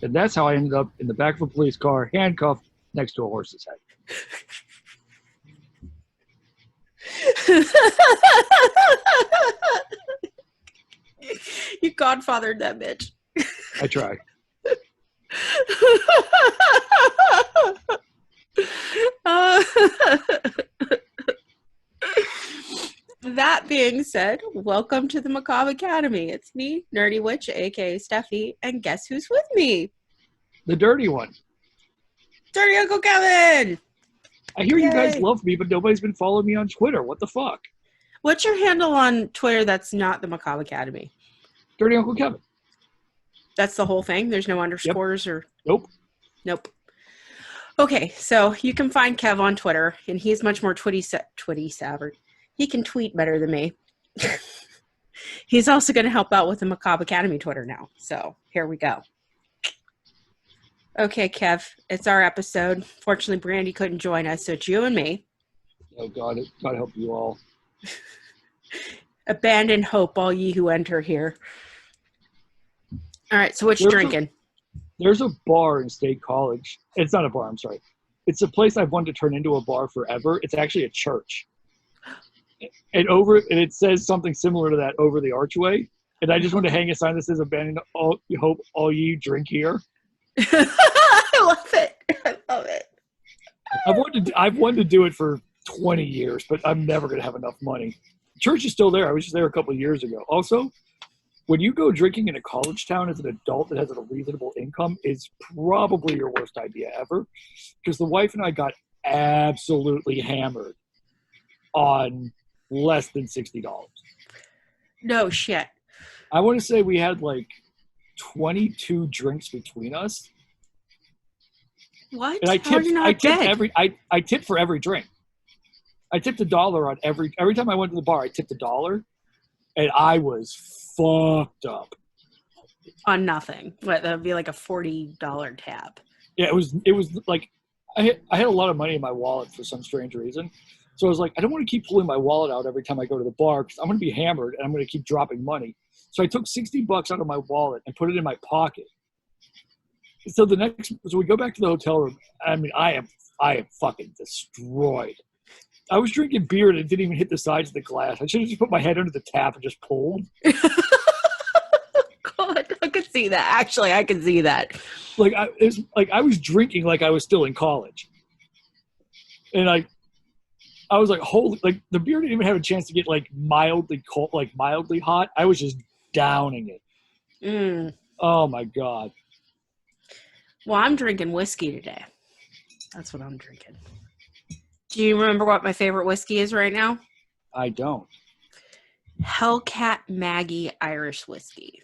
And that's how I ended up in the back of a police car, handcuffed next to a horse's head. You godfathered that bitch. I tried. That being said, welcome to the Macabre Academy. It's me, Nerdy Witch, aka Stephie, and guess who's with me? The dirty one. Dirty Uncle Kevin! I hear Yay. you guys love me, but nobody's been following me on Twitter. What the fuck? What's your handle on Twitter that's not the Macabre Academy? Dirty Uncle Kevin. That's the whole thing? There's no underscores or... Nope. Nope. Okay, so you can find Kev on Twitter, and he's much more Twitty-savvy. He can tweet better than me. He's also going to help out with the Macabre Academy Twitter now. So here we go. Okay, Kev, it's our episode. Fortunately, Brandy couldn't join us, so it's you and me. Oh, God help you all. Abandon hope, all ye who enter here. All right, so what you drinking? There's a bar in State College. It's not a bar, I'm sorry. It's a place I've wanted to turn into a bar forever. It's actually a church. And it says something similar to that over the archway. And I just want to hang a sign that says abandon hope, all ye drink here. I love it. I love it. I've wanted to do it for 20 years, but I'm never going to have enough money. The church is still there. I was just there a couple of years ago. Also, when you go drinking in a college town as an adult that has a reasonable income, is probably your worst idea ever. Because the wife and I got absolutely hammered on less than $60. No shit. I want to say we had like 22 drinks between us. What? And I tipped for every drink. I tipped $1 on every time I went to the bar. I tipped $1, and I was fucked up on nothing. What, that'd be like a $40 tab. Yeah, it was like I had a lot of money in my wallet for some strange reason. So I was like, I don't want to keep pulling my wallet out every time I go to the bar because I'm going to be hammered and I'm going to keep dropping money. So I took $60 out of my wallet and put it in my pocket. So we go back to the hotel room. I mean, I am fucking destroyed. I was drinking beer and it didn't even hit the sides of the glass. I should have just put my head under the tap and just pulled. God, I could see that. Actually, I could see that. I was drinking like I was still in college. And I was like, holy, like the beer didn't even have a chance to get like mildly cold, like mildly hot. I was just downing it. Oh my God. Well, I'm drinking whiskey today. That's what I'm drinking. Do you remember what my favorite whiskey is right now? I don't. Hellcat Maggie Irish whiskey.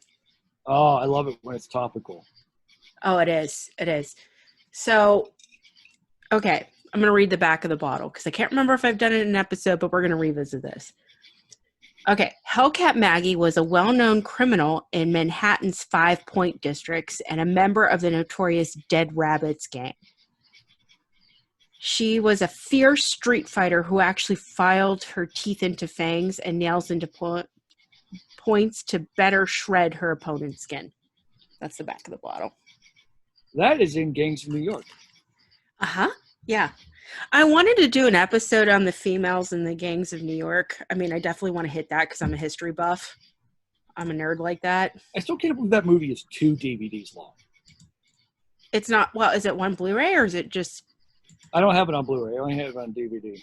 Oh, I love it when it's topical. Oh, it is. It is. So, okay. I'm going to read the back of the bottle because I can't remember if I've done it in an episode, but we're going to revisit this. Okay. Hellcat Maggie was a well-known criminal in Manhattan's 5 Point districts and a member of the notorious Dead Rabbits gang. She was a fierce street fighter who actually filed her teeth into fangs and nails into points to better shred her opponent's skin. That's the back of the bottle. That is in Gangs of New York. Uh-huh. Yeah. I wanted to do an episode on the females in the Gangs of New York. I mean, I definitely want to hit that because I'm a history buff. I'm a nerd like that. I still can't believe that movie is 2 DVDs long. It's not, well, is it one Blu-ray or is it just... I don't have it on Blu-ray. I only have it on DVD.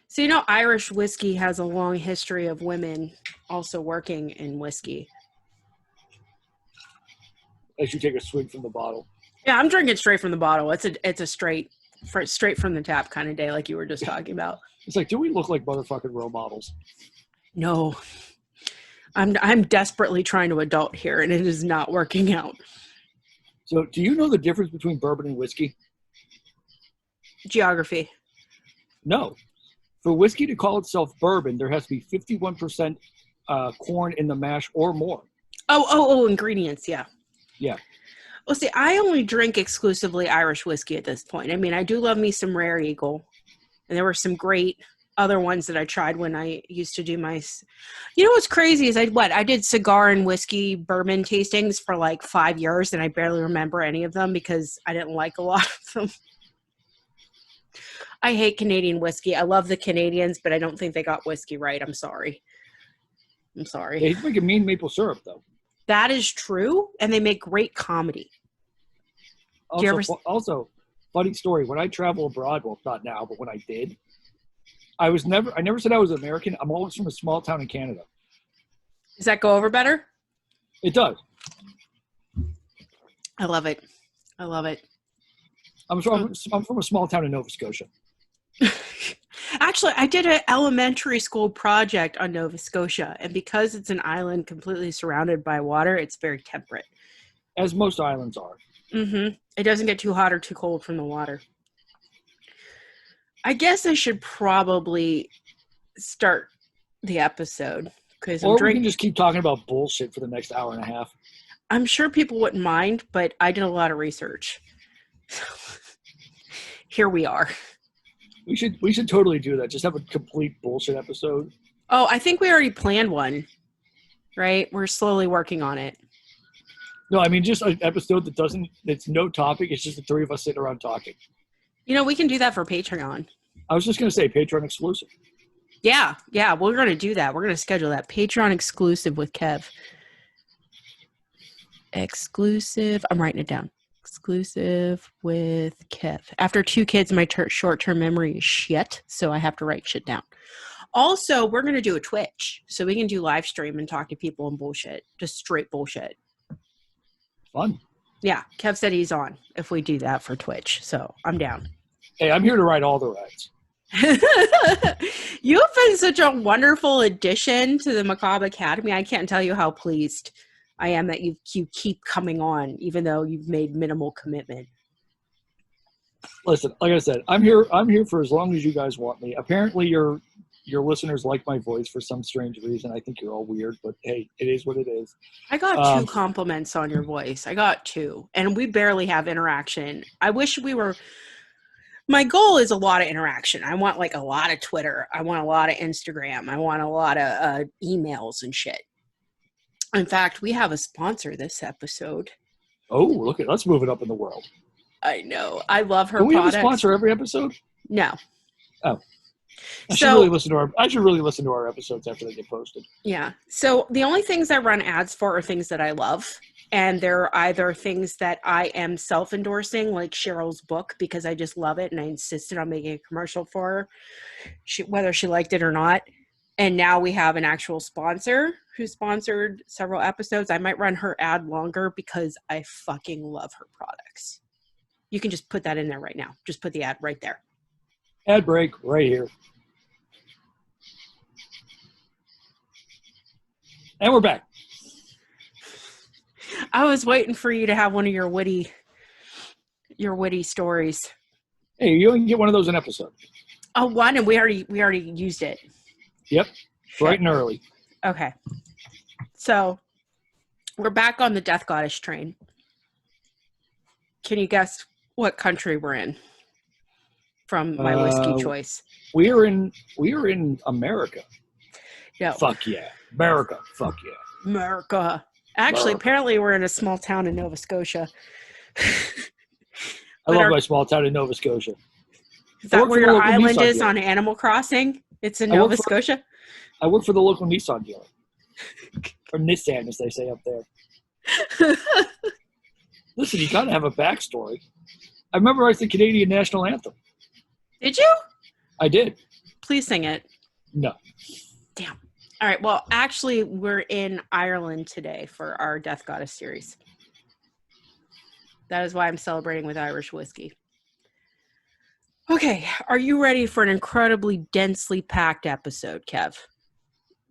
So, you know, Irish whiskey has a long history of women also working in whiskey. As you take a swig from the bottle. Yeah, I'm drinking straight from the bottle. It's a straight from the tap kind of day like you were just talking about. It's like, do we look like motherfucking role models? No. I'm desperately trying to adult here, and it is not working out. So, do you know the difference between bourbon and whiskey? Geography. No. For whiskey to call itself bourbon, there has to be 51% corn in the mash or more. Oh, ingredients, yeah. Yeah. Well, see, I only drink exclusively Irish whiskey at this point. I mean, I do love me some Rare Eagle, and there were some great other ones that I tried when I used to do my, you know, what's crazy is I did cigar and whiskey bourbon tastings for like 5 years, and I barely remember any of them because I didn't like a lot of them. I hate Canadian whiskey. I love the Canadians, but I don't think they got whiskey right. I'm sorry. They make a mean maple syrup, though. That is true, and they make great comedy. Also, funny story. When I travel abroad, well, not now, but when I did, I never said I was American. I'm always from a small town in Canada. Does that go over better? It does. I love it. I'm from a small town in Nova Scotia. Actually, I did an elementary school project on Nova Scotia, and because it's an island completely surrounded by water, it's very temperate. As most islands are. Mm-hmm. It doesn't get too hot or too cold from the water. I guess I should probably start the episode because we can just keep talking about bullshit for the next hour and a half. I'm sure people wouldn't mind, but I did a lot of research. So, here we are. We should totally do that. Just have a complete bullshit episode. Oh, I think we already planned one, right? We're slowly working on it. No, I mean just an episode that's no topic. It's just the three of us sitting around talking. You know, we can do that for Patreon. I was just going to say Patreon exclusive. Yeah, we're going to do that. We're going to schedule that Patreon exclusive with Kev. Exclusive. I'm writing it down. Exclusive with Kev. After 2 kids, my short-term memory is shit, so I have to write shit down. Also, we're going to do a Twitch, so we can do live stream and talk to people and bullshit. Just straight bullshit. Fun. Yeah, Kev said he's on if we do that for Twitch, so I'm down. Hey, I'm here to write all the rights. You have been such a wonderful addition to the Macabre Academy. I can't tell you how pleased I am that you keep coming on, even though you've made minimal commitment. Listen, like I said, I'm here for as long as you guys want me. Apparently, your listeners like my voice for some strange reason. I think you're all weird, but hey, it is what it is. I got 2 compliments on your voice. I got 2, and we barely have interaction. I wish we were. My goal is a lot of interaction. I want like a lot of Twitter. I want a lot of Instagram. I want a lot of emails and shit. In fact, we have a sponsor this episode. Oh, look at let's move it up in the world. I know. I love her. Do we products. have a sponsor every episode? No. Oh. I should really listen to our episodes after they get posted. Yeah. So the only things I run ads for are things that I love. And they're either things that I am self-endorsing, like Cheryl's book, because I just love it and I insisted on making a commercial for her, whether she liked it or not. And now we have an actual sponsor who sponsored several episodes. I might run her ad longer because I fucking love her products. You can just put that in there right now. Just put the ad right there. Ad break right here. And we're back. I was waiting for you to have one of your witty stories. Hey, you can get one of those an episode. Oh, one, and we already used it. Yep, bright and early. Okay, so we're back on the Death Goddess train. Can you guess what country we're in from my whiskey choice? We are in America. No. Fuck yeah, America. Fuck yeah, America. Actually, apparently we're in a small town in Nova Scotia. I love my small town in Nova Scotia. Is that where your island is on Animal Crossing? It's in Nova Scotia? I work for the local Nissan dealer. Or Nissan, as they say up there. Listen, you gotta have a backstory. I memorized the Canadian national anthem. Did you? I did. Please sing it. No. Damn. All right. Well, actually, we're in Ireland today for our Death Goddess series. That is why I'm celebrating with Irish whiskey. Okay. Are you ready for an incredibly densely packed episode, Kev?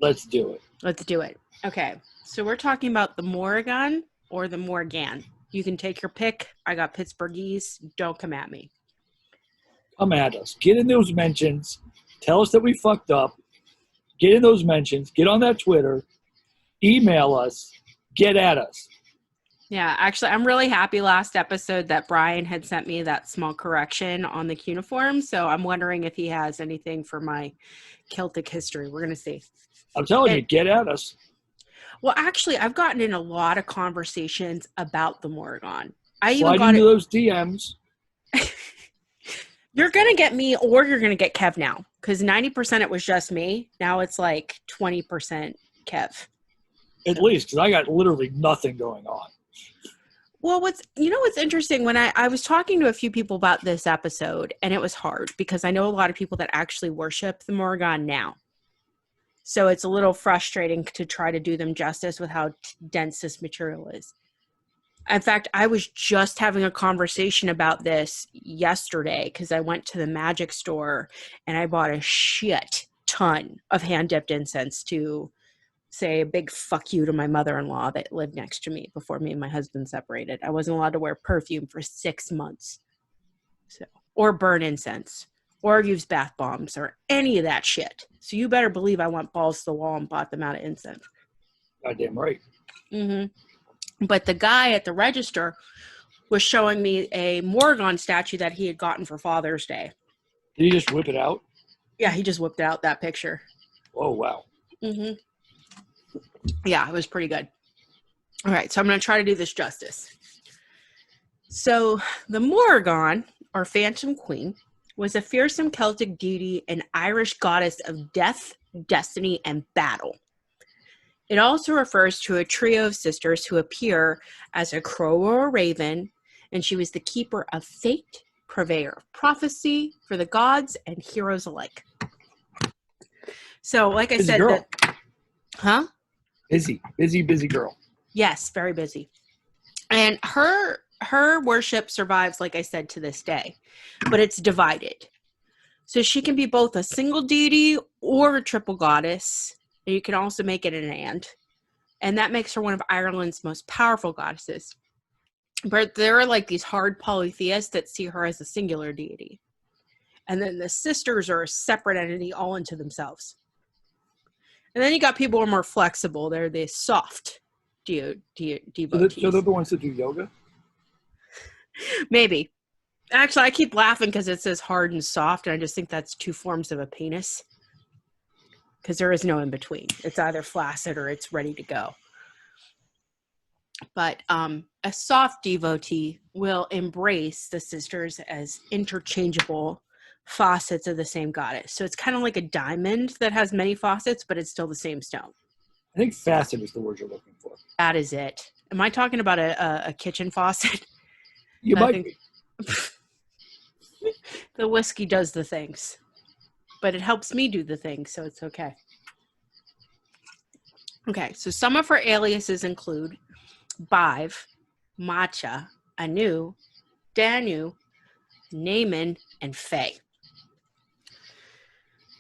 Let's do it. Let's do it. Okay. So we're talking about the Morrigan or the Morrigan. You can take your pick. I got Pittsburghese. Don't come at me. Come at us. Get in those mentions. Tell us that we fucked up. Get in those mentions. Get on that Twitter. Email us. Get at us. Yeah, actually, I'm really happy last episode that Brian had sent me that small correction on the cuneiform. So I'm wondering if he has anything for my Celtic history. We're going to see. I'm telling you, get at us. Well, actually, I've gotten in a lot of conversations about the Morrigan. I even Slide got into it. those DMs. You're going to get me or you're going to get Kev now. Because 90% it was just me. Now it's like 20% Kev. At least, because I got literally nothing going on. Well, what's interesting, when I was talking to a few people about this episode, and it was hard because I know a lot of people that actually worship the Morrigan now. So it's a little frustrating to try to do them justice with how dense this material is. In fact, I was just having a conversation about this yesterday because I went to the magic store and I bought a shit ton of hand-dipped incense to say a big fuck you to my mother-in-law that lived next to me before me and my husband separated. I wasn't allowed to wear perfume for 6 months. Or burn incense. Or use bath bombs or any of that shit. So you better believe I went balls to the wall and bought them out of incense. Goddamn right. Mm-hmm. But the guy at the register was showing me a Morrigan statue that he had gotten for Father's Day. Did he just whip it out? Yeah, he just whipped out that picture. Oh, wow. Mm-hmm. Yeah, it was pretty good. All right, so I'm going to try to do this justice. So the Morrigan, or Phantom Queen, was a fearsome Celtic deity and Irish goddess of death, destiny, and battle. It also refers to a trio of sisters who appear as a crow or a raven, and she was the keeper of fate, purveyor of prophecy for the gods and heroes alike. So, like I busy said, girl. Huh? Busy girl. Yes, very busy. And her worship survives, like I said, to this day, but it's divided. So she can be both a single deity or a triple goddess. And you can also make it an and that makes her one of Ireland's most powerful goddesses. But there are like these hard polytheists that see her as a singular deity. And then the sisters are a separate entity all into themselves. And then you got people who are more flexible. They're the soft devotees. So they're the ones that do yoga? Maybe. Actually, I keep laughing because it says hard and soft, and I just think that's two forms of a penis. Because there is no in between. It's either flaccid or it's ready to go. But a soft devotee will embrace the sisters as interchangeable facets of the same goddess. So it's kind of like a diamond that has many facets, but it's still the same stone. I think facet is the word you're looking for. That is it. Am I talking about a kitchen faucet? You might be. The whiskey does the things, but it helps me do the things, so it's okay. Okay, so some of her aliases include Bive, Matcha, Anu, Danu, Naaman, and Faye.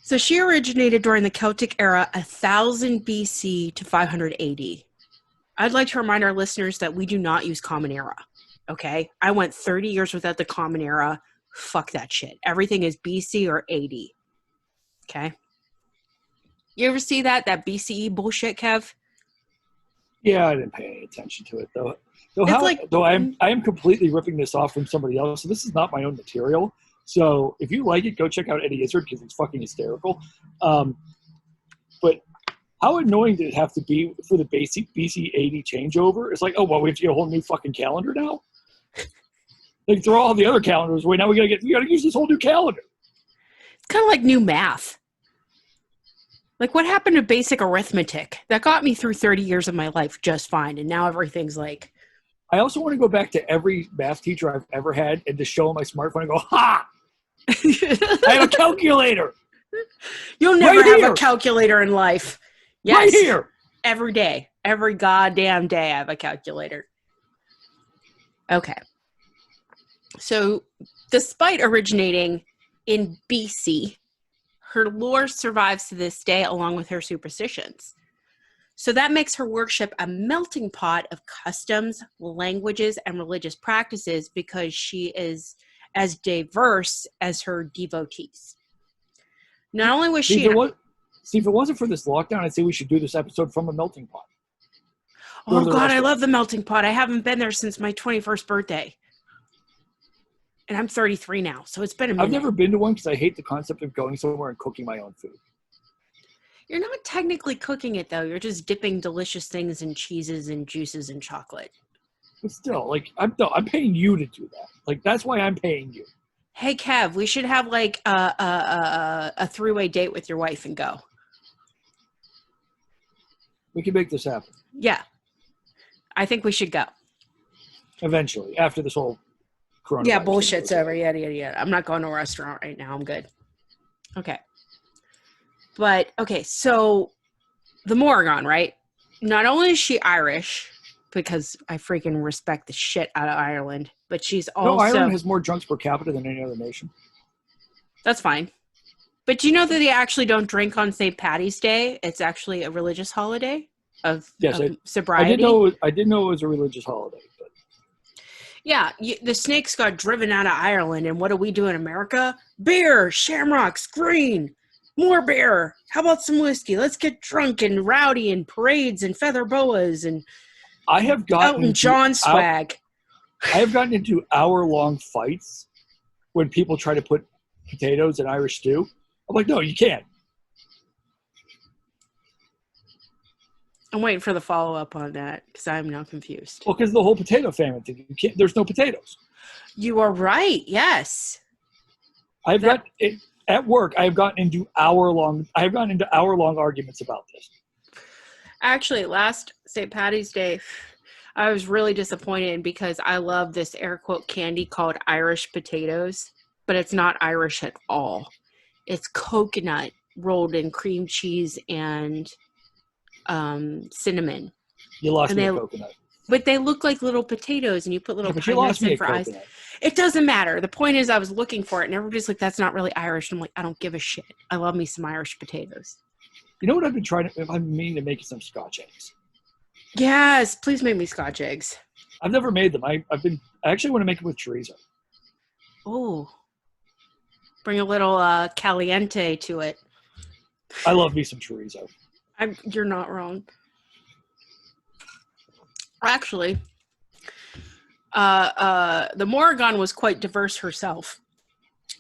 So she originated during the Celtic era 1000 BC to 500 AD. I'd like to remind our listeners that we do not use Common Era, okay? I went 30 years without the Common Era. Fuck that shit. Everything is BC or AD, okay? You ever see that BCE bullshit, Kev? Yeah, I didn't pay any attention to it, though. I am completely ripping this off from somebody else, so this is not my own material. So if you like it, go check out Eddie Izzard because it's fucking hysterical. But how annoying did it have to be for the basic BC 80 changeover? It's like, oh, well, we have to get a whole new fucking calendar now? Like, throw all the other calendars away. Now we gotta use this whole new calendar. It's kind of like new math. Like, what happened to basic arithmetic? That got me through 30 years of my life just fine, and now everything's like... I also want to go back to every math teacher I've ever had and just show them my smartphone and go, ha! I have a calculator! You'll never have a calculator in life. Yes. Right here! Every day. Every goddamn day I have a calculator. Okay. So, despite originating in BC, her lore survives to this day along with her superstitions. So that makes her worship a melting pot of customs, languages, and religious practices because she is as diverse as her devotees. Not only was she... See, if it wasn't for this lockdown, I'd say we should do this episode from a melting pot. Oh, God, I love the melting pot. I haven't been there since my 21st birthday. And I'm 33 now, so it's been a minute. I've never been to one because I hate the concept of going somewhere and cooking my own food. You're not technically cooking it, though. You're just dipping delicious things in cheeses and juices and chocolate. But still, like, I'm paying you to do that. Like, that's why I'm paying you. Hey, Kev, we should have, like, a three-way date with your wife and go. We can make this happen. Yeah. I think we should go. Eventually, after this whole coronavirus. Yeah, bullshit's over. Yada, yada, yada. I'm not going to a restaurant right now. I'm good. Okay. But, okay, so the Morrigan, right? Not only is she Irish, because I freaking respect the shit out of Ireland, but she's also... No, Ireland has more drunks per capita than any other nation. That's fine. But do you know that they actually don't drink on St. Paddy's Day? It's actually a religious holiday of sobriety. I didn't know it was a religious holiday. But yeah, the snakes got driven out of Ireland, and what do we do in America? Beer, shamrocks, green, more beer. How about some whiskey? Let's get drunk and rowdy and parades and feather boas and I have gotten Elton John swag. I have gotten into hour-long fights when people try to put potatoes in Irish stew. I'm like, no, you can't. I'm waiting for the follow-up on that because I'm now confused. Well, because the whole potato famine thing. You can't, there's no potatoes. You are right. Yes. At work, I have gotten into hour-long arguments about this. Actually, last St. Paddy's Day, I was really disappointed because I love this air quote candy called Irish potatoes, but it's not Irish at all. It's coconut rolled in cream cheese and cinnamon. You lost me at coconut. But they look like little potatoes, and you put little nuts in for eyes. It doesn't matter. The point is I was looking for it, and everybody's like, that's not really Irish. And I'm like, I don't give a shit. I love me some Irish potatoes. You know what I've been trying to – I've been meaning to make some Scotch eggs. Yes, please make me Scotch eggs. I've never made them. I actually want to make them with chorizo. Oh. Bring a little caliente to it. I love me some chorizo. You're not wrong. Actually, the Morrigan was quite diverse herself.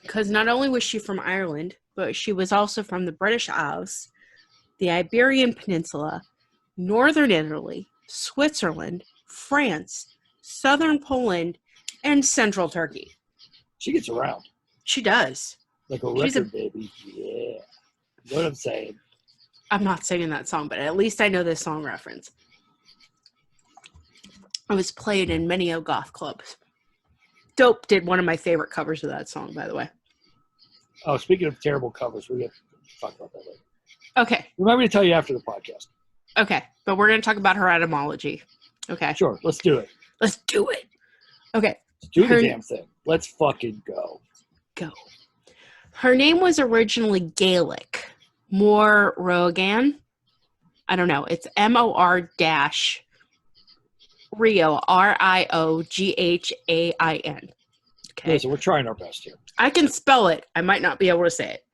Because not only was she from Ireland, but she was also from the British Isles, the Iberian Peninsula, northern Italy, Switzerland, France, southern Poland, and central Turkey. She gets around. She does. Like a record, baby. Yeah. You know what I'm saying? I'm not singing that song, but at least I know this song reference. It was played in many goth clubs. Dope did one of my favorite covers of that song, by the way. Oh, speaking of terrible covers, we have to talk about that later. Okay. Remind me to tell you after the podcast. Okay, but we're going to talk about her etymology. Okay. Sure, let's do it. Let's do it. Okay. Let's do the damn thing. Let's fucking go. Go. Her name was originally Gaelic. Morrigan. I don't know. It's MOR-Rio, RIOGHAIN. Okay. Listen, we're trying our best here. I can spell it. I might not be able to say it.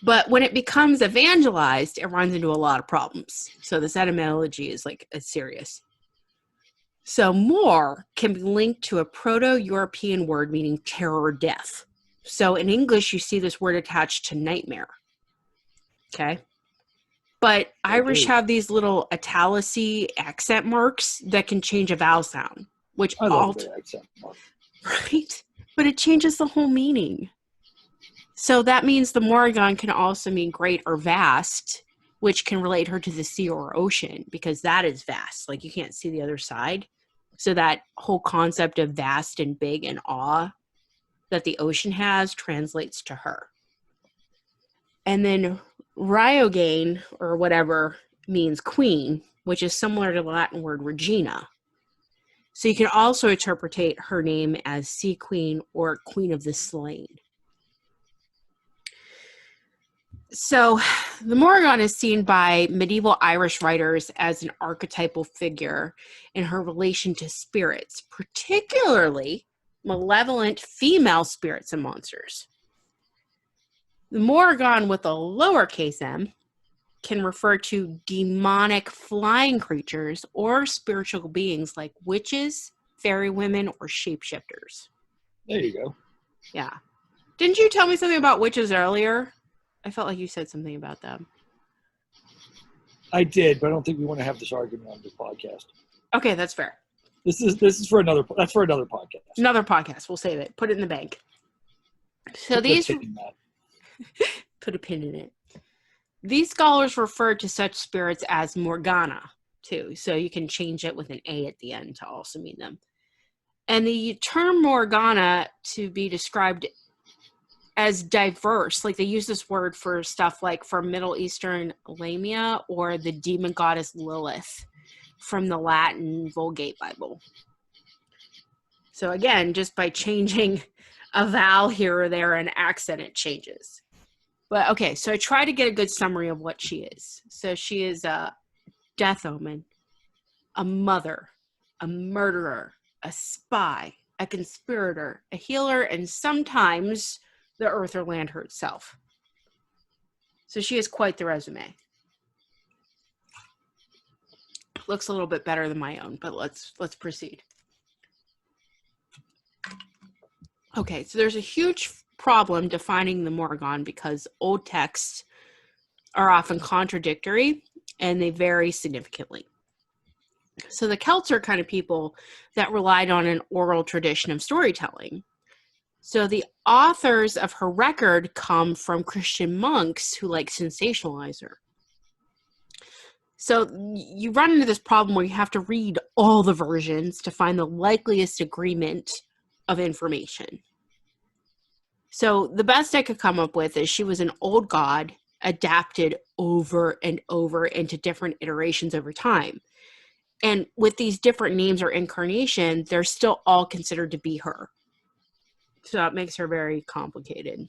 But when it becomes evangelized, it runs into a lot of problems. So this etymology is it's serious. So Mor can be linked to a Proto-European word meaning terror or death. So in English, you see this word attached to nightmare. Okay? But Irish have these little italicy accent marks that can change a vowel sound, which I love the accent mark. Right? But it changes the whole meaning. So that means the Morrigan can also mean great or vast, which can relate her to the sea or ocean, because that is vast. Like, you can't see the other side. So that whole concept of vast and big and awe that the ocean has translates to her. And then Riogain, or whatever, means queen, which is similar to the Latin word regina. So you can also interpret her name as sea queen or queen of the slain. So the Morrigan is seen by medieval Irish writers as an archetypal figure in her relation to spirits, particularly malevolent female spirits and monsters. The Morrigan with a lowercase m can refer to demonic flying creatures or spiritual beings like witches, fairy women, or shapeshifters. There you go. Yeah. Didn't you tell me something about witches earlier? I felt like you said something about them. I did, but I don't think we want to have this argument on this podcast. Okay, that's fair. This is for another. That's for another podcast. Another podcast. We'll save it. Put it in the bank. So these put a pin in it. These scholars refer to such spirits as Morgana too. So you can change it with an A at the end to also mean them. And the term Morgana to be described as diverse, like they use this word for stuff like for Middle Eastern Lamia or the demon goddess Lilith from the Latin Vulgate Bible. So again, just by changing a vowel here or there, an accent, it changes. But okay, so I try to get a good summary of what she is. So she is a death omen, a mother, a murderer, a spy, a conspirator, a healer, and sometimes the earth or land herself. So she has quite the resume. Looks a little bit better than my own, but let's proceed. Okay, so there's a huge problem defining the Morrigan because old texts are often contradictory and they vary significantly. So the Celts are kind of people that relied on an oral tradition of storytelling. So the authors of her record come from Christian monks who like sensationalize her. So you run into this problem where you have to read all the versions to find the likeliest agreement of information. So the best I could come up with is she was an old god adapted over and over into different iterations over time. And with these different names or incarnation, they're still all considered to be her. So that makes her very complicated.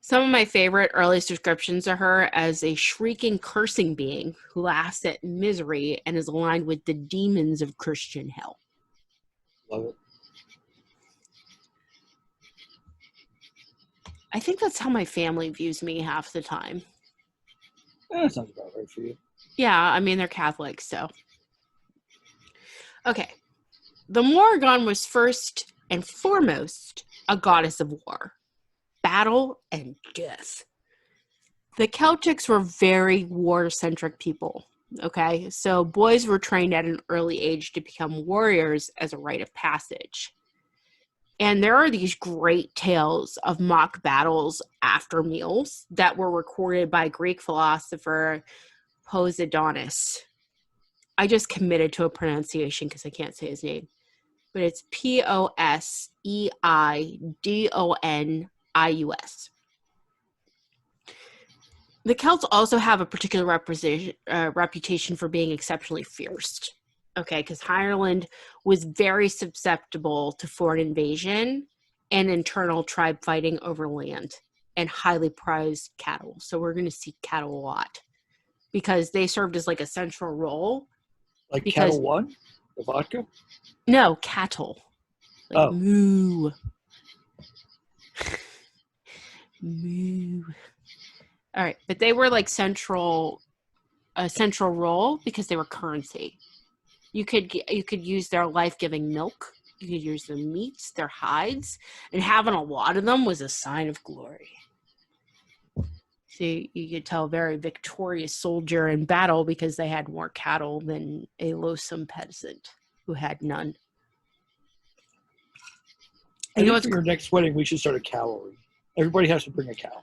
Some of my favorite earliest descriptions of her as a shrieking, cursing being who laughs at misery and is aligned with the demons of Christian hell. Love it. I think that's how my family views me half the time. That sounds about right for you. Yeah, I mean, they're Catholics, so. Okay. The Morrigan was first and foremost a goddess of war, battle, and death. The Celtics were very war-centric people, okay? So boys were trained at an early age to become warriors as a rite of passage. And there are these great tales of mock battles after meals that were recorded by Greek philosopher Posidonus. I just committed to a pronunciation because I can't say his name. But it's Poseidonius. The Celts also have a particular reputation for being exceptionally fierce. Okay, because Ireland was very susceptible to foreign invasion and internal tribe fighting over land and highly prized cattle. So we're going to see cattle a lot because they served as like a central role. Like Cattle One? The vodka? No, cattle. Like moo. Moo. All right, but they were like a central role because they were currency. You could use their life-giving milk. You could use their meats, their hides, and having a lot of them was a sign of glory. So you could tell a very victorious soldier in battle because they had more cattle than a loathsome peasant who had none. I think for your next wedding, we should start a cavalry. Everybody has to bring a cow.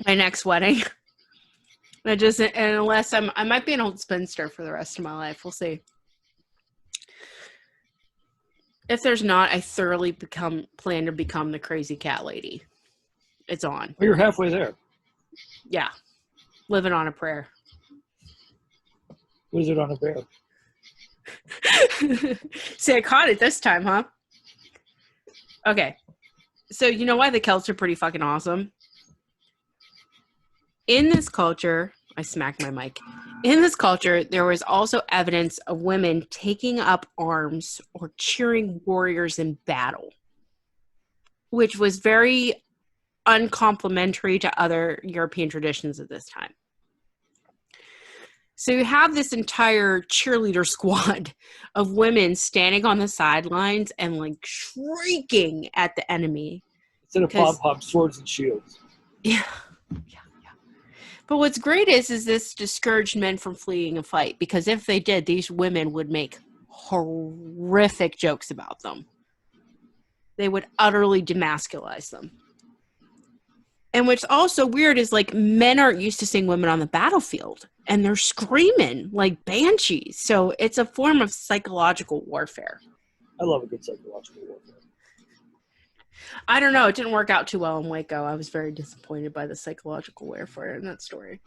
My next wedding? Unless I might be an old spinster for the rest of my life. We'll see. If there's not, I thoroughly plan to become the crazy cat lady. It's on. Well, you're halfway there. Yeah. Living on a prayer. Wizard on a bear. See, I caught it this time, huh? Okay. So you know why the Celts are pretty fucking awesome? In this culture, I smacked my mic. In this culture, there was also evidence of women taking up arms or cheering warriors in battle, which was very uncomplimentary to other European traditions at this time. So you have this entire cheerleader squad of women standing on the sidelines and like shrieking at the enemy. Instead of pom-pom, swords and shields. Yeah. But what's great is this discouraged men from fleeing a fight, because if they did, these women would make horrific jokes about them. They would utterly demasculize them. And what's also weird is, like, men aren't used to seeing women on the battlefield, and they're screaming like banshees. So it's a form of psychological warfare. I love a good psychological warfare. I don't know. It didn't work out too well in Waco. I was very disappointed by the psychological warfare in that story.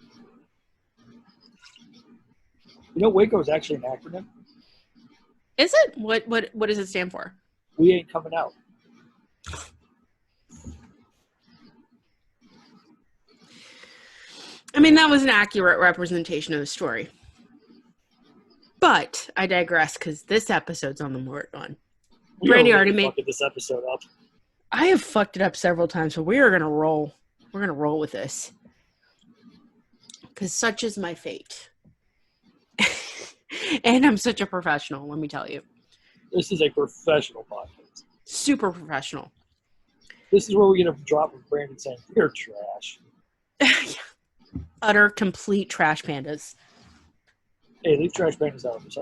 You know, Waco is actually an acronym. Is it? What does it stand for? We ain't coming out. I mean, that was an accurate representation of the story. But I digress, because this episode's on the Morrigan. Brandy already made this episode up. I have fucked it up several times, but we are gonna roll. We're gonna roll with this, because such is my fate. And I'm such a professional. Let me tell you. This is a professional podcast. Super professional. This is where we get a drop of Brandon saying, "You're trash." Utter complete trash pandas. Hey, leave trash pandas out of this.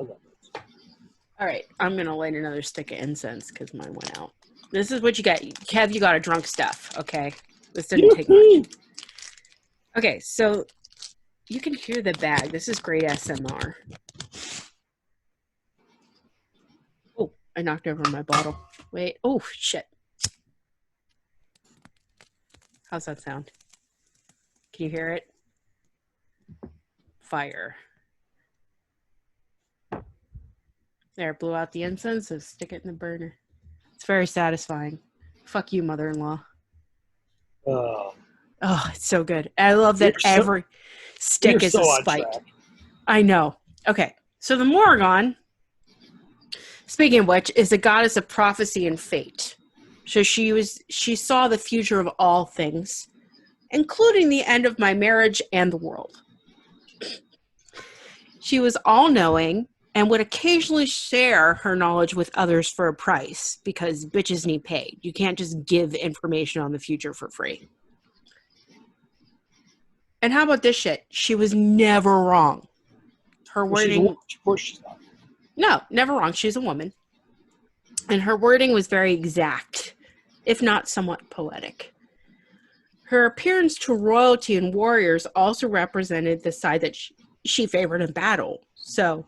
All right, I'm gonna light another stick of incense because mine went out. This is what you got. Kev, you got a drunk stuff, okay? This didn't take much. Okay, so you can hear the bag. This is great SMR. Oh, I knocked over my bottle. Wait. Oh, shit. How's that sound? Can you hear it? Fire. There, blew out the incense, so stick it in the burner. It's very satisfying. Fuck you, mother-in-law. Oh, it's so good. I love that every stick is a spike. I know. Okay, so the Morrigan, speaking of which, is a goddess of prophecy and fate. So she saw the future of all things, including the end of my marriage and the world. She was all-knowing and would occasionally share her knowledge with others for a price, because bitches need paid. You can't just give information on the future for free. And how about this shit? She was never wrong. Her wording... Of course she's not. No, never wrong. She's a woman. And her wording was very exact, if not somewhat poetic. Her appearance to royalty and warriors also represented the side that she favored in battle. So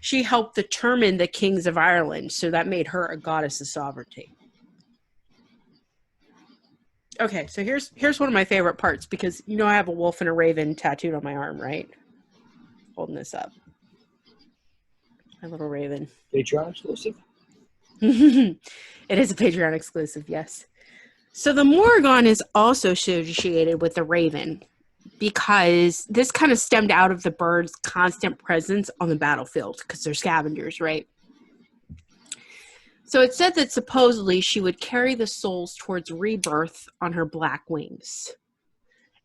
she helped determine the kings of Ireland, so that made her a goddess of sovereignty. Okay, so here's one of my favorite parts, because you know I have a wolf and a raven tattooed on my arm, right? Holding this up. My little raven. Patreon exclusive? It is a Patreon exclusive, yes. So the Morrigan is also associated with the raven, because this kind of stemmed out of the bird's constant presence on the battlefield, because they're scavengers, right? So it said that supposedly she would carry the souls towards rebirth on her black wings.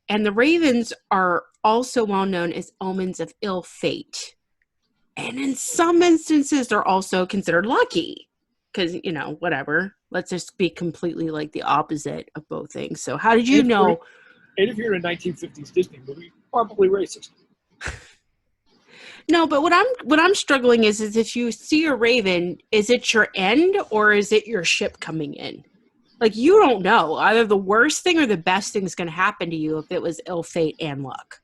And the ravens are also well known as omens of ill fate. And in some instances, they're also considered lucky. Because, you know, whatever. Let's just be completely like the opposite of both things. So how did you know... And if you're in a 1950s Disney movie, probably racist. No, but what I'm struggling is if you see a raven, is it your end or is it your ship coming in? Like, you don't know. Either the worst thing or the best thing is going to happen to you if it was ill fate and luck.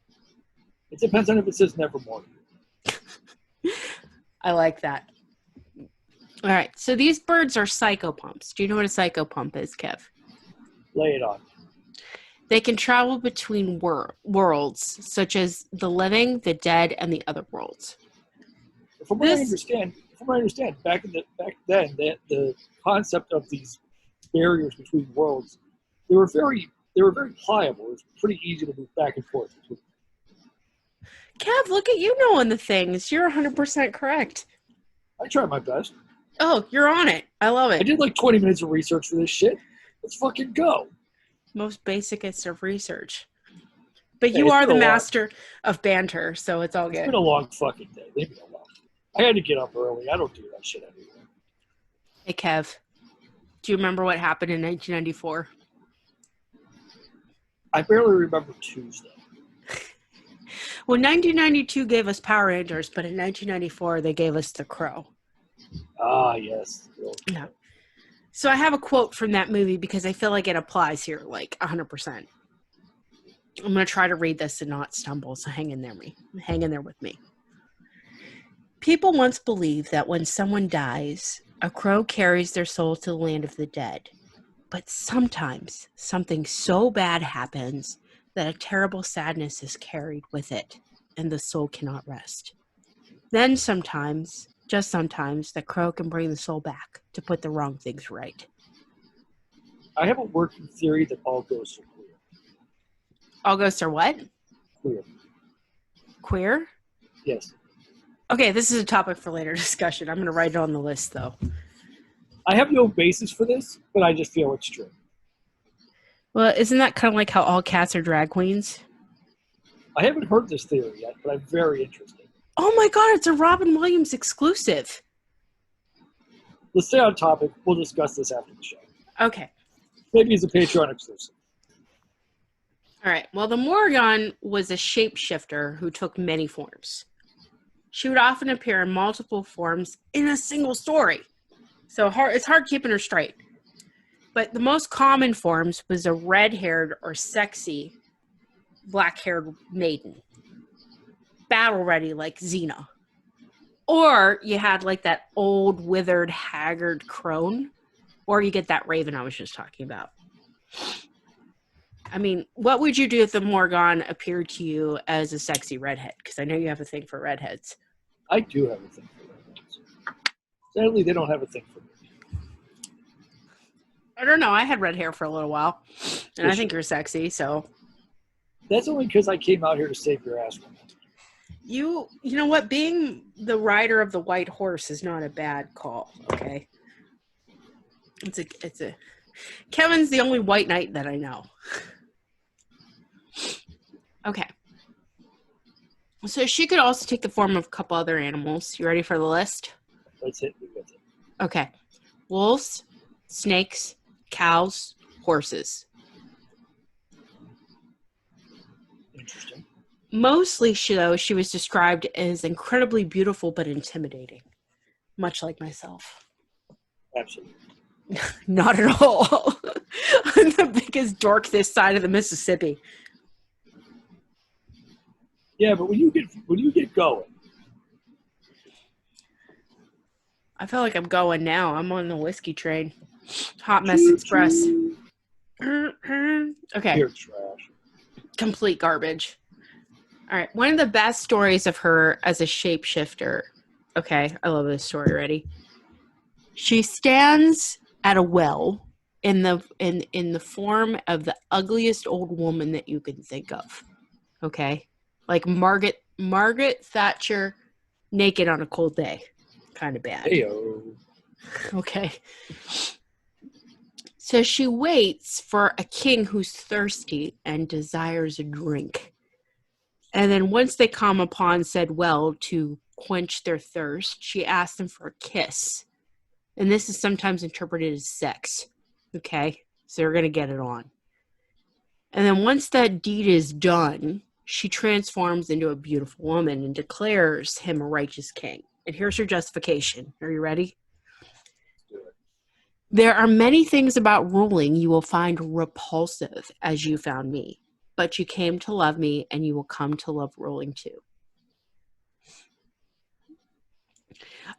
It depends on if it says nevermore. I like that. All right, so these birds are psychopumps. Do you know what a psychopump is, Kev? Lay it on. They can travel between worlds, such as the living, the dead, and the other worlds. From what I understand, back then, the concept of these barriers between worlds, they were very pliable. It was pretty easy to move back and forth between. Kev, look at you knowing the things. You're 100% correct. I try my best. Oh, you're on it. I love it. I did like 20 minutes of research for this shit. Let's fucking go. Most basicest of research. But Hey, you it's are been the a long- master of banter, so it's all It's good. been a long fucking day. Leave me alone. I had to get up early. I don't do that shit anymore. Hey, Kev, do you remember what happened in 1994? I barely remember Tuesday. Well, 1992 gave us Power Rangers, but in 1994 they gave us The Crow. Ah, yes. Yeah. So I have a quote from that movie because I feel like it applies here, like 100%. I'm going to try to read this and not stumble, so hang in there with me. People once believed that when someone dies, a crow carries their soul to the land of the dead. But sometimes something so bad happens that a terrible sadness is carried with it, and the soul cannot rest. Then sometimes, just sometimes, the crow can bring the soul back to put the wrong things right. I have a working theory that all ghosts are queer. All ghosts are what? Queer. Queer? Yes. Okay, this is a topic for later discussion. I'm going to write it on the list, though. I have no basis for this, but I just feel it's true. Well, isn't that kind of like how all cats are drag queens? I haven't heard this theory yet, but I'm very interested. Oh my god, it's a Robin Williams exclusive. Let's stay on topic. We'll discuss this after the show. Okay. Maybe it's a Patreon exclusive. All right. Well, the Morrigan was a shapeshifter who took many forms. She would often appear in multiple forms in a single story. So it's hard keeping her straight. But the most common forms was a red-haired or sexy black-haired maiden. Battle-ready like Xena. Or you had like that old, withered, haggard crone. Or you get that raven I was just talking about. I mean, what would you do if the Morrigan appeared to you as a sexy redhead? Because I know you have a thing for redheads. I do have a thing for redheads. Sadly, they don't have a thing for me. I don't know. I had red hair for a little while. And For I think sure. you're sexy, so. That's only because I came out here to save your ass one. You know what? Being the rider of the white horse is not a bad call, okay? It's a Kevin's the only white knight that I know. Okay. So she could also take the form of a couple other animals. You ready for the list? Let's hit me with it. Okay. Wolves, snakes, cows, horses. Interesting. Mostly, she was described as incredibly beautiful but intimidating, much like myself. Absolutely. Not at all. I'm the biggest dork this side of the Mississippi. Yeah, but when you get going, I feel like I'm going now. I'm on the whiskey train. Hot Mess Express. Okay. you're trash. Complete garbage. All right. One of the best stories of her as a shapeshifter. Okay. I love this story. Ready? She stands at a well in the form of the ugliest old woman that you can think of. Okay? Like Margaret Thatcher naked on a cold day. Kind of bad. Heyo. Okay. So she waits for a king who's thirsty and desires a drink. And then once they come upon said well to quench their thirst, she asks them for a kiss. And this is sometimes interpreted as sex. Okay? So they're going to get it on. And then once that deed is done, she transforms into a beautiful woman and declares him a righteous king. And here's her justification. Are you ready? There are many things about ruling you will find repulsive as you found me, but you came to love me and you will come to love ruling too.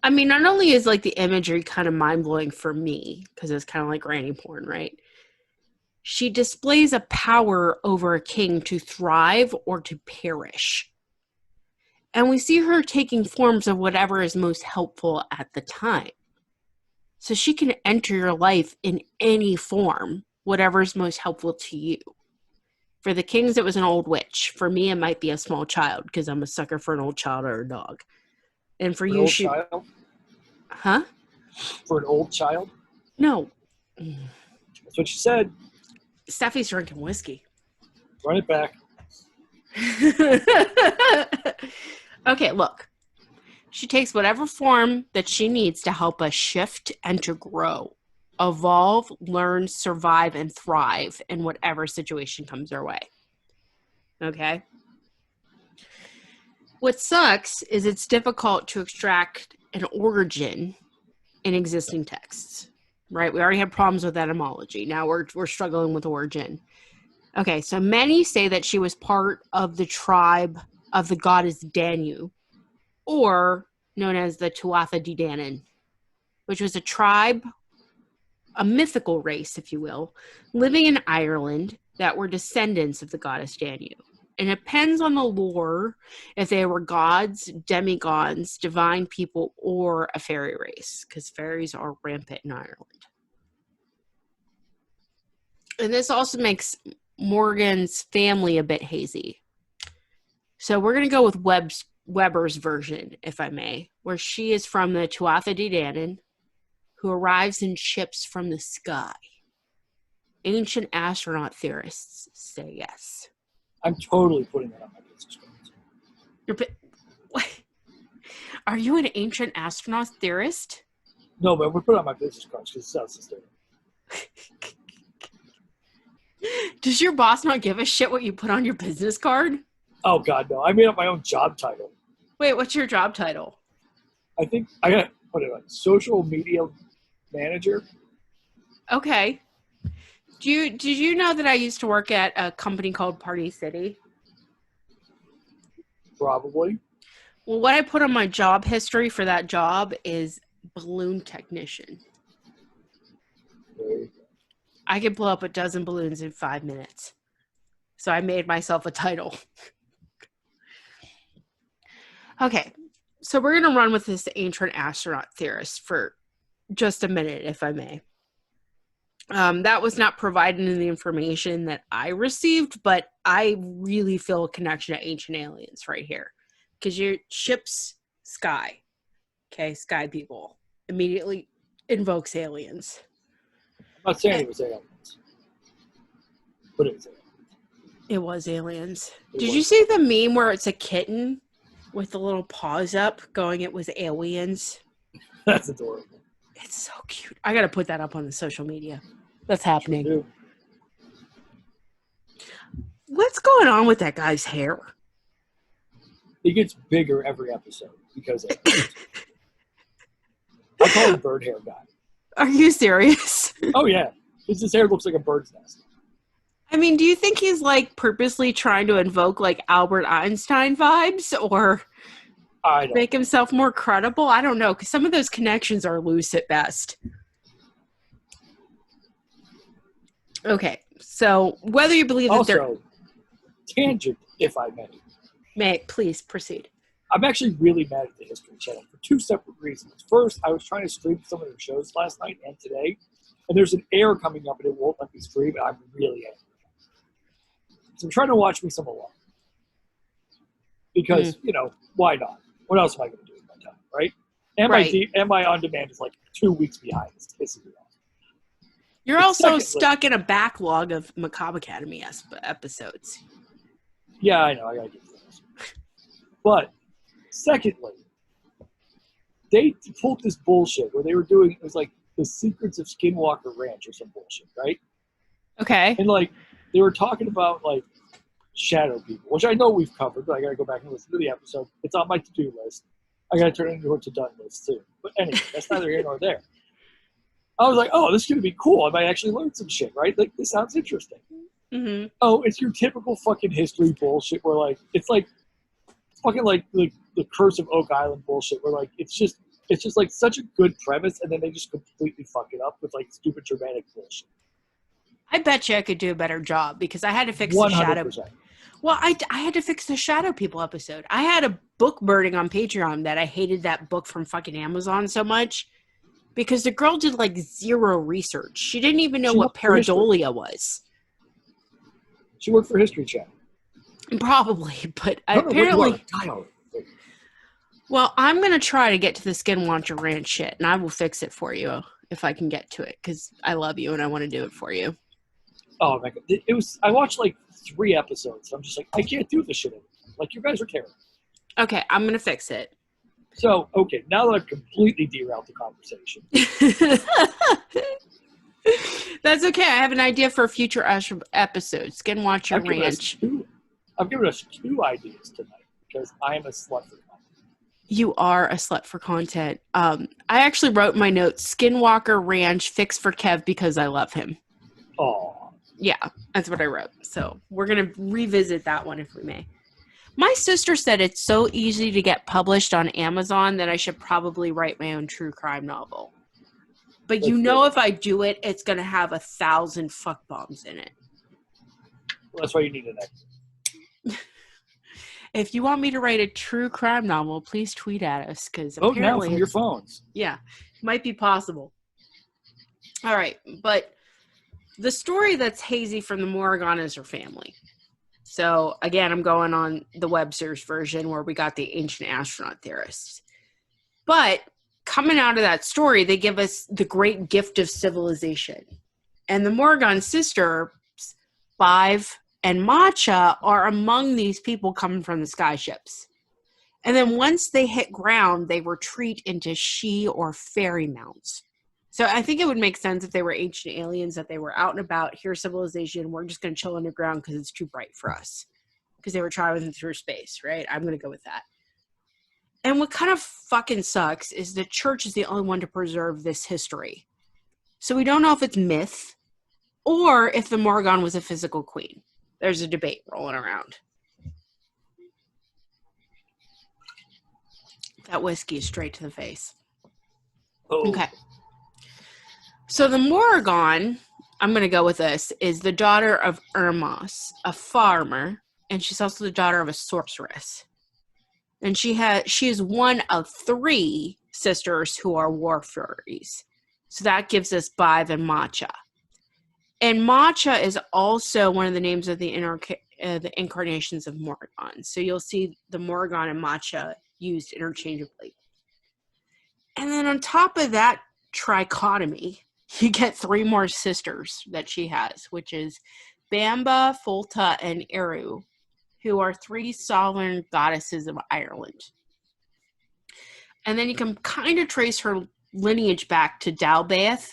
I mean, not only is like the imagery kind of mind-blowing for me, because it's kind of like granny porn, right? She displays a power over a king to thrive or to perish. And we see her taking forms of whatever is most helpful at the time. So she can enter your life in any form, whatever is most helpful to you. For the kings, it was an old witch. For me, it might be a small child, because I'm a sucker for an old child or a dog. And for For an you, old child? Huh? For an old child? No. That's what she said. Stephie's drinking whiskey. Run it back. Okay, look. She takes whatever form that she needs to help us shift and to grow, evolve, learn, survive, and thrive in whatever situation comes our way. Okay? What sucks is it's difficult to extract an origin in existing texts, right? We already had problems with etymology. Now we're struggling with origin. Okay, so many say that she was part of the tribe of the goddess Danu, or known as the Tuatha De Danann, which was a tribe, a mythical race, if you will, living in Ireland that were descendants of the goddess Danu. And it depends on the lore if they were gods, demigods, divine people, or a fairy race, because fairies are rampant in Ireland. And this also makes Morrigan's family a bit hazy. So we're going to go with Weber's version, if I may, where she is from the Tuatha De Danann, who arrives in ships from the sky. Ancient astronaut theorists say yes. I'm totally putting that on my business cards. What? Are you an ancient astronaut theorist? No, but we're putting it on my business cards because it sounds sustainable. Does your boss not give a shit what you put on your business card? Oh, God, no. I made up my own job title. Wait, what's your job title? I think I got, social media manager. Okay. Did you know that I used to work at a company called Party City? Probably. Well, what I put on my job history for that job is balloon technician. Okay. I could blow up a dozen balloons in 5 minutes. So I made myself a title. Okay, so we're going to run with this ancient astronaut theorist for just a minute, if I may. That was not provided in the information that I received, but I really feel a connection to ancient aliens right here. Because your ship's sky, okay, sky people, immediately invokes aliens. I'm not saying it was aliens. But it was aliens. It was aliens. Did you see the meme where it's a kitten with the little paws up going, it was aliens? That's adorable. It's so cute. I got to put that up on the social media. That's happening. Sure do. What's going on with that guy's hair? It gets bigger every episode because of it. I call him bird hair guy. Are you serious? Oh, yeah. His hair looks like a bird's nest. I mean, do you think he's like purposely trying to invoke like Albert Einstein vibes or make himself more credible? I don't know, because some of those connections are loose at best. Okay, so whether you believe that they're... tangent, if I may. May, please proceed. I'm actually really mad at the History Channel for two separate reasons. First, I was trying to stream some of their shows last night and today, and there's an error coming up and it won't let me stream, and I'm really angry. So I'm trying to watch me some alone. Because, why not? What else am I going to do with my time, right? And my on-demand is like 2 weeks behind. It's pissing me off. You're also stuck in a backlog of Macabre Academy episodes. Yeah, I know. I got to get through this. But, secondly, they pulled this bullshit where they were doing, it was like the Secrets of Skinwalker Ranch or some bullshit, right? Okay. And, they were talking about, shadow people, which I know we've covered, but I got to go back and listen to the episode. It's on my to-do list. I got to turn it into a to-done list, too. But anyway, that's neither here nor there. I was like, oh, this is going to be cool. I might actually learn some shit, right? This sounds interesting. Mm-hmm. Oh, it's your typical fucking history bullshit where, it's fucking the Curse of Oak Island bullshit where, it's just such a good premise, and then they just completely fuck it up with, stupid dramatic bullshit. I bet you I could do a better job because I had to fix 100%. the shadow. Well, I had to fix the Shadow People episode. I had a book burning on Patreon that I hated that book from fucking Amazon so much because the girl did zero research. She didn't even know what pareidolia was. She worked for History Channel. Probably, but apparently. Well, I'm going to try to get to the Skinwalker Ranch shit, and I will fix it for you if I can get to it because I love you and I want to do it for you. Oh my god, it was. I watched like 3 episodes. I'm just like, I can't do this shit anymore. Like, you guys are terrible. Okay, I'm gonna fix it. So, okay, now that I've completely derailed the conversation, That's okay. I have an idea for a future episode. Skinwatcher Ranch. I've given us 2 ideas tonight because I am a slut for content. You are a slut for content. I actually wrote in my notes, Skinwalker Ranch, fix for Kev because I love him. Oh, Yeah, that's what I wrote. So we're going to revisit that one if we may. My sister said it's so easy to get published on Amazon that I should probably write my own true crime novel. But you know, if I do it, it's going to have 1,000 fuck bombs in it. well, that's why you need an expert. If you want me to write a true crime novel, please tweet at us because Vote now from your phones. Yeah, might be possible. All right, but the story that's hazy from the Morrigan is her family. So again, I'm going on the Webster's version where we got the ancient astronaut theorists. But coming out of that story, they give us the great gift of civilization. And the Morrigan sisters, Bive and Matcha, are among these people coming from the skyships. And then once they hit ground, they retreat into she or fairy mounts. So I think it would make sense if they were ancient aliens, that they were out and about, here's civilization, we're just going to chill underground because it's too bright for us. Because they were traveling through space, right? I'm going to go with that. And what kind of fucking sucks is the church is the only one to preserve this history. So we don't know if it's myth or if the Morrigan was a physical queen. There's a debate rolling around. That whiskey is straight to the face. Oh. Okay. So the Morrigan, I'm going to go with this, is the daughter of Ermos, a farmer, and she's also the daughter of a sorceress. And she is one of 3 sisters who are war fairies. So that gives us Bive and Matcha. And Matcha is also one of the names of the incarnations of Morrigan. So you'll see the Morrigan and Matcha used interchangeably. And then on top of that trichotomy, you get 3 more sisters that she has, which is Bamba, Folta, and Eru, who are 3 sovereign goddesses of Ireland. And then you can kind of trace her lineage back to Dalbath,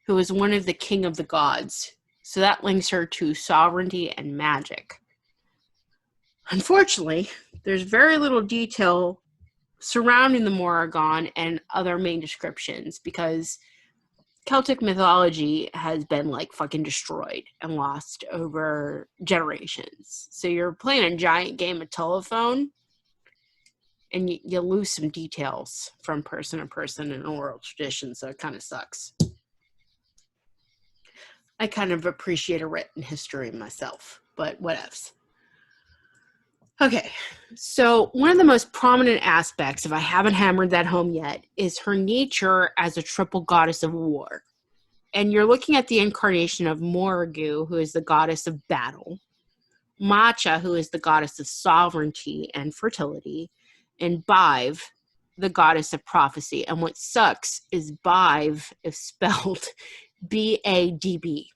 who is one of the king of the gods. So that links her to sovereignty and magic. Unfortunately, there's very little detail surrounding the Morrigan and other main descriptions because Celtic mythology has been like fucking destroyed and lost over generations. So you're playing a giant game of telephone and you lose some details from person to person in oral tradition. So it kind of sucks. I kind of appreciate a written history myself, but whatevs. Okay, so one of the most prominent aspects, if I haven't hammered that home yet, is her nature as a triple goddess of war. And you're looking at the incarnation of Morrigan, who is the goddess of battle, Matcha, who is the goddess of sovereignty and fertility, and Bive, the goddess of prophecy. And what sucks is Bive is spelled B-A-D-B.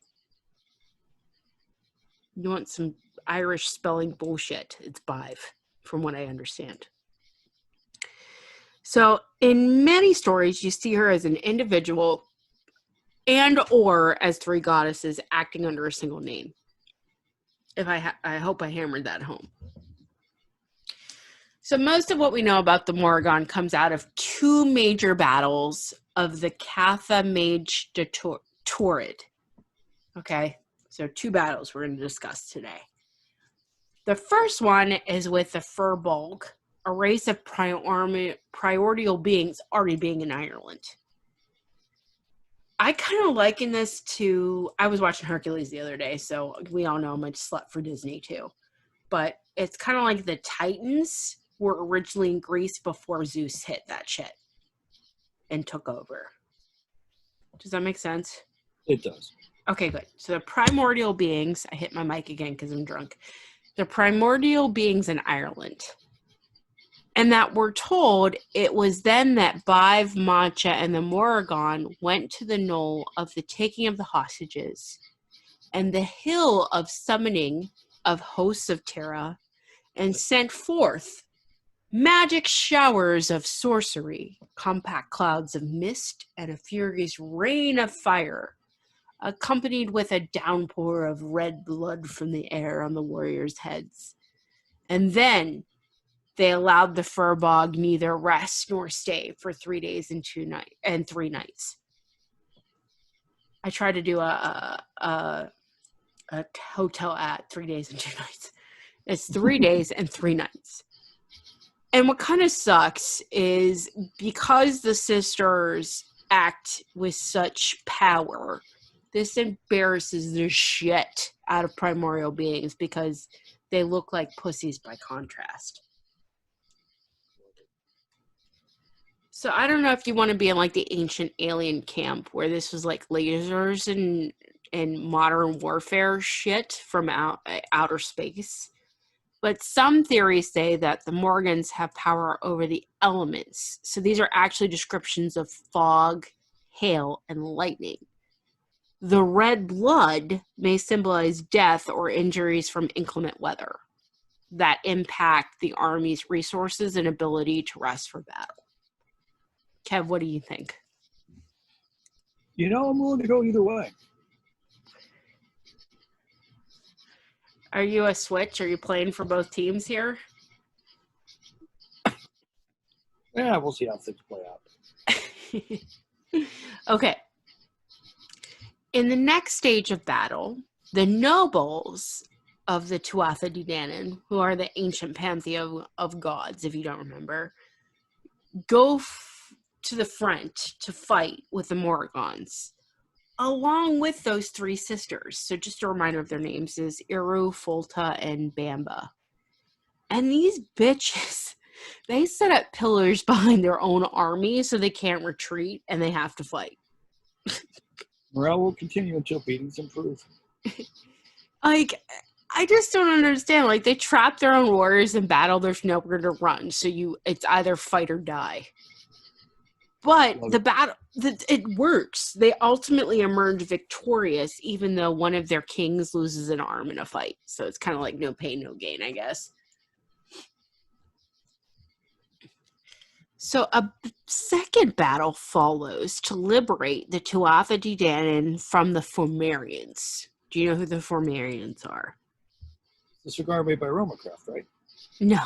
You want some Irish spelling bullshit? It's Bive, from what I understand. So in many stories, you see her as an individual and or as 3 goddesses acting under a single name. If I hope I hammered that home. So most of what we know about the Morrigan comes out of 2 major battles of the Catha Mage de Torrid. Okay, so 2 battles we're going to discuss today. The first one is with the Furbolg, a race of primordial beings already being in Ireland. I kind of liken this to, I was watching Hercules the other day, so we all know I'm a slut for Disney too. But it's kind of like the Titans were originally in Greece before Zeus hit that shit and took over. Does that make sense? It does. Okay, good. So the primordial beings, I hit my mic again because I'm drunk. The primordial beings in Ireland. And that we're told it was then that Bive, Matcha, and the Morrigan went to the knoll of the taking of the hostages and the hill of summoning of hosts of Terra, and sent forth magic showers of sorcery, compact clouds of mist, and a furious rain of fire, accompanied with a downpour of red blood from the air on the warriors' heads. And then they allowed the Furbog neither rest nor stay for 3 days and 3 nights. I tried to do a hotel at 3 days and 2 nights. It's 3 days and 3 nights. And what kind of sucks is because the sisters act with such power, this embarrasses the shit out of primordial beings because they look like pussies by contrast. So I don't know if you want to be in like the ancient alien camp where this was like lasers and modern warfare shit from outer space. But some theories say that the Morgans have power over the elements. So these are actually descriptions of fog, hail, and lightning. The red blood may symbolize death or injuries from inclement weather that impact the army's resources and ability to rest for battle. Kev, what do you think? I'm willing to go either way. Are you a switch? Are you playing for both teams here? Yeah, we'll see how things play out. Okay. In the next stage of battle, the nobles of the Tuatha De Danann, who are the ancient pantheon of gods, if you don't remember, go to the front to fight with the Morgans, along with those 3 sisters. So just a reminder of their names is Iru, Folta, and Bamba. And these bitches, they set up pillars behind their own army so they can't retreat and they have to fight. Morale will continue until beatings improve. Like, I just don't understand. Like, they trap their own warriors in battle. There's nowhere to run. So it's either fight or die. But the battle, it works. They ultimately emerge victorious, even though one of their kings loses an arm in a fight. So it's kind of like no pain, no gain, I guess. So a second battle follows to liberate the Tuatha De Danann from the Formarians. Do you know who the Formarians are? The cigar made by Romacraft, right? No.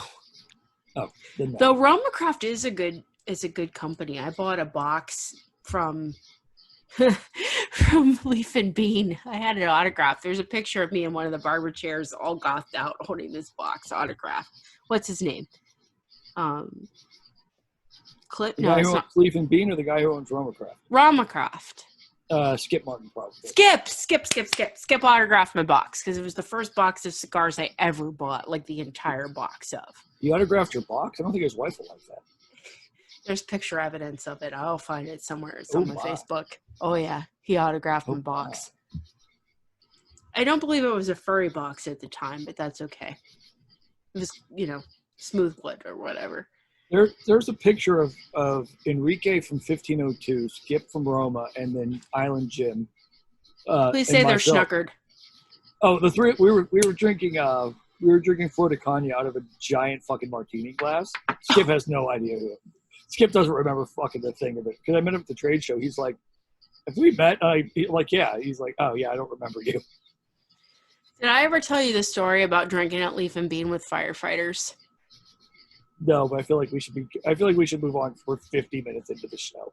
Oh, didn't know. Though Romacraft is a good company. I bought a box from Leaf and Bean. I had it autographed. There's a picture of me in one of the barber chairs, all gothed out, holding this box autographed. What's his name? Clip? The No, guy it's who owns not. Leaf and Bean or the guy who owns Romacraft? Romacraft. Skip Martin, probably. Skip autographed my box because it was the first box of cigars I ever bought, like the entire box of. You autographed your box? I don't think his wife will like that. There's picture evidence of it. I'll find it somewhere. It's on my Facebook. Oh, yeah. He autographed my box. I don't believe it was a furry box at the time, but that's okay. It was, smooth wood or whatever. There's a picture of Enrique from 1502, Skip from Roma, and then Island Jim. Please say they're schnockered. Oh, the 3 we were drinking Flor de Cana out of a giant fucking martini glass. Skip has no idea who. Skip doesn't remember fucking the thing of it. Because I met him at the trade show. He's like, "Have we met?" Yeah. He's like, "Oh yeah, I don't remember you." Did I ever tell you the story about drinking at Leaf and Bean with firefighters? No, but I feel like we should move on. We're 50 minutes into the show.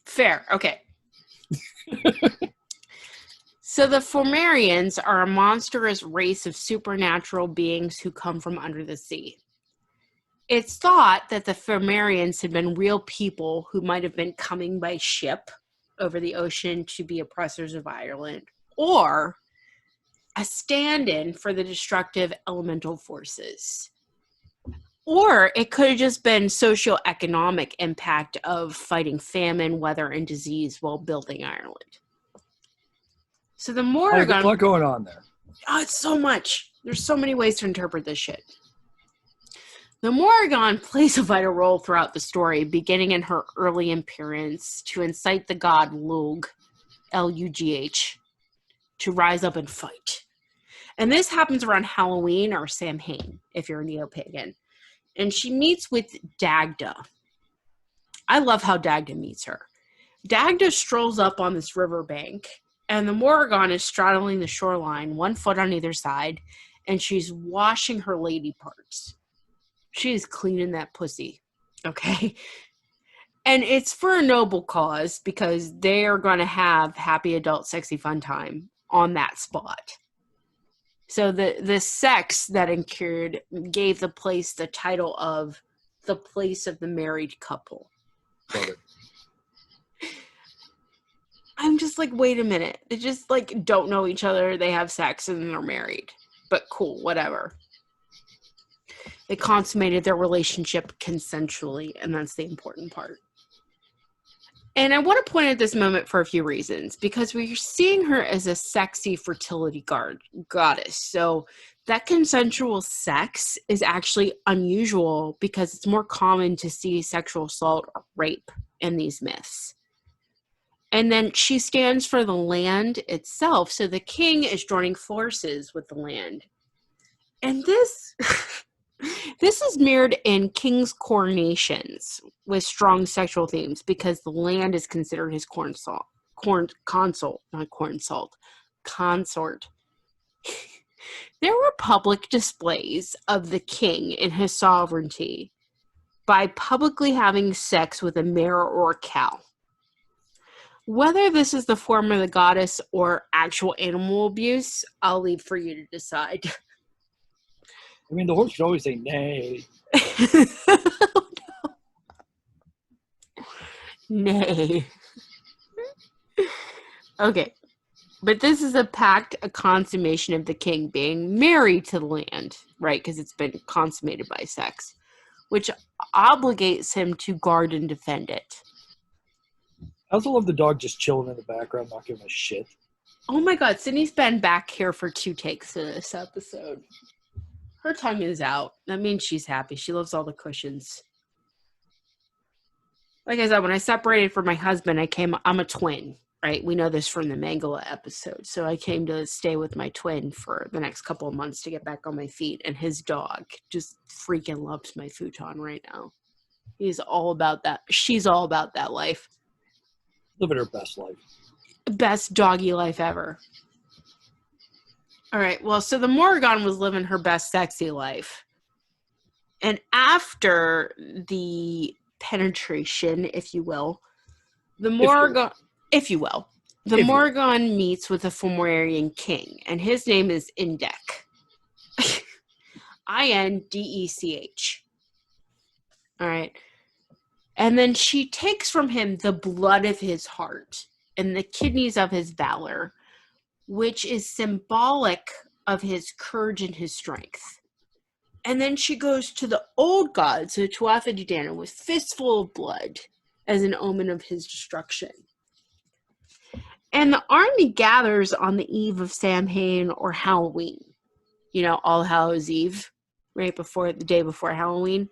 Fair. Okay. So the Formarians are a monstrous race of supernatural beings who come from under the sea. It's thought that the Formarians had been real people who might have been coming by ship over the ocean to be oppressors of Ireland, or a stand-in for the destructive elemental forces. Or it could have just been socioeconomic impact of fighting famine, weather, and disease while building Ireland. So the Morrigan... There's a lot going on there. Oh, it's so much. There's so many ways to interpret this shit. The Morrigan plays a vital role throughout the story, beginning in her early appearance to incite the god Lugh, L-U-G-H, to rise up and fight. And this happens around Halloween or Samhain, if you're a neo-pagan. And she meets with Dagda. I love how Dagda meets her. Dagda strolls up on this riverbank, and the Morrigan is straddling the shoreline, 1 foot on either side, and she's washing her lady parts. She's cleaning that pussy, okay? And it's for a noble cause, because they are going to have happy adult sexy fun time on that spot. So the sex that occurred gave the place the title of the place of the married couple. Love it. I'm just like, wait a minute. They just like don't know each other. They have sex and they're married. But cool, whatever. They consummated their relationship consensually, and that's the important part. And I want to point at this moment for a few reasons, because we're seeing her as a sexy fertility goddess. So that consensual sex is actually unusual because it's more common to see sexual assault or rape in these myths. And then she stands for the land itself. So the king is joining forces with the land. And this this is mirrored in king's coronations with strong sexual themes, because the land is considered his consort. There were public displays of the king and his sovereignty by publicly having sex with a mare or a cow. Whether this is the form of the goddess or actual animal abuse, I'll leave for you to decide. I mean, the horse could always say nay. Oh, no. Nay. Okay. But this is a pact, a consummation of the king being married to the land, right? Because it's been consummated by sex, which obligates him to guard and defend it. I also love the dog just chilling in the background, not giving a shit. Oh my God, Sydney's been back here for 2 takes in this episode. Her tongue is out. That means she's happy. She loves all the cushions. Like I said, when I separated from my husband, I'm a twin, right? We know this from the Mangala episode. So I came to stay with my twin for the next couple of months to get back on my feet. And his dog just freaking loves my futon right now. He's all about that. She's all about that life. Living her best life. Best doggy life ever. All right. Well, so the Morrigan was living her best sexy life. And after the penetration, if you will, the Morrigan, Morrigan meets with a Formarian king, and his name is Indech. Indech. All right. And then she takes from him the blood of his heart and the kidneys of his valor, which is symbolic of his courage and his strength. And then she goes to the old god, so Tuatha De Danann, with fistful of blood as an omen of his destruction. And the army gathers on the eve of Samhain or Halloween. You know, All Hallows Eve, right before the day before Halloween.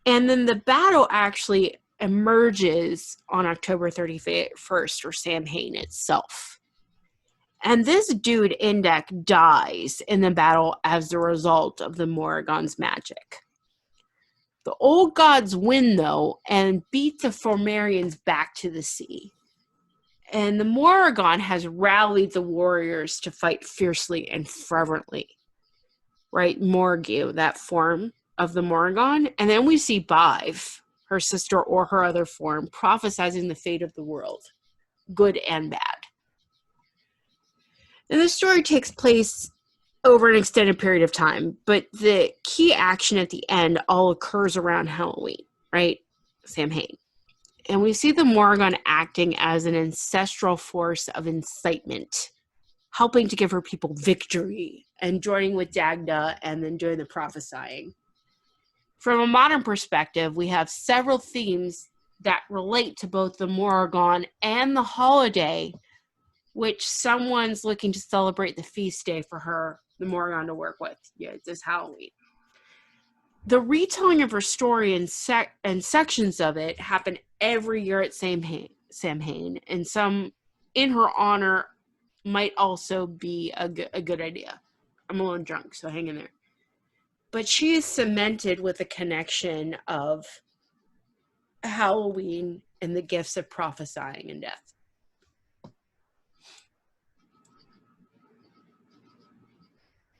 And then the battle actually emerges on October 31st, or Samhain itself. And this dude, Indech, dies in the battle as a result of the Morrigan's magic. The old gods win, though, and beat the Formarians back to the sea. And the Morrigan has rallied the warriors to fight fiercely and fervently. Right? Morgue, that form of the Morrigan. And then we see Bive, her sister or her other form, prophesizing the fate of the world, good and bad. And the story takes place over an extended period of time, but the key action at the end all occurs around Halloween, right? Samhain. And we see the Morrigan acting as an ancestral force of incitement, helping to give her people victory, and joining with Dagda and then doing the prophesying. From a modern perspective, we have several themes that relate to both the Morrigan and the holiday, which someone's looking to celebrate the feast day for her, the Morrigan, to work with. Yeah, it's this Halloween. The retelling of her story and sections of it happen every year at Samhain, and some in her honor might also be a good idea. I'm a little drunk, so hang in there. But she is cemented with a connection of Halloween and the gifts of prophesying and death. I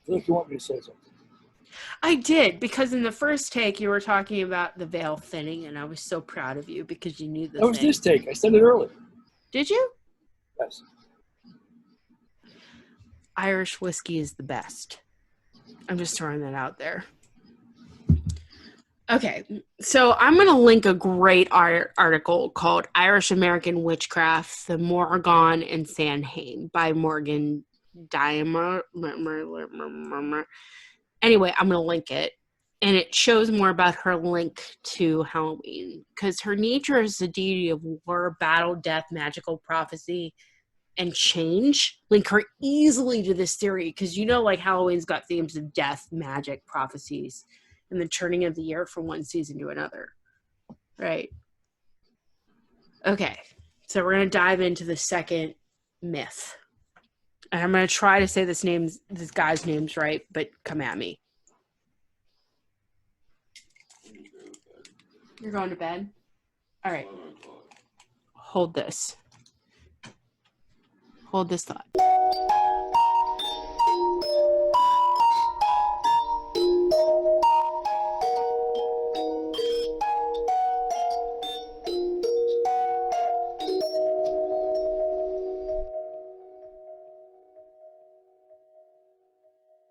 feel like you want me to say something. I did, because in the first take you were talking about the veil thinning, and I was so proud of you because you knew the That was thing. this take. I said it earlier. Did you? Yes. Irish whiskey is the best. I'm just throwing that out there. Okay, so I'm going to link a great article called Irish American Witchcraft, the Morrigan and Samhain by Morrigan. Anyway, I'm going to link it. And it shows more about her link to Halloween. Because her nature is the deity of war, battle, death, magical prophecy, and change. Link her easily to this theory. Because you know, like, Halloween's got themes of death, magic, prophecies, and the turning of the year from one season to another. Right. Okay. So we're going to dive into the second myth. And I'm going to try to say this guy's name's right, but come at me. You're going to bed? All right. Hold this. Hold this thought.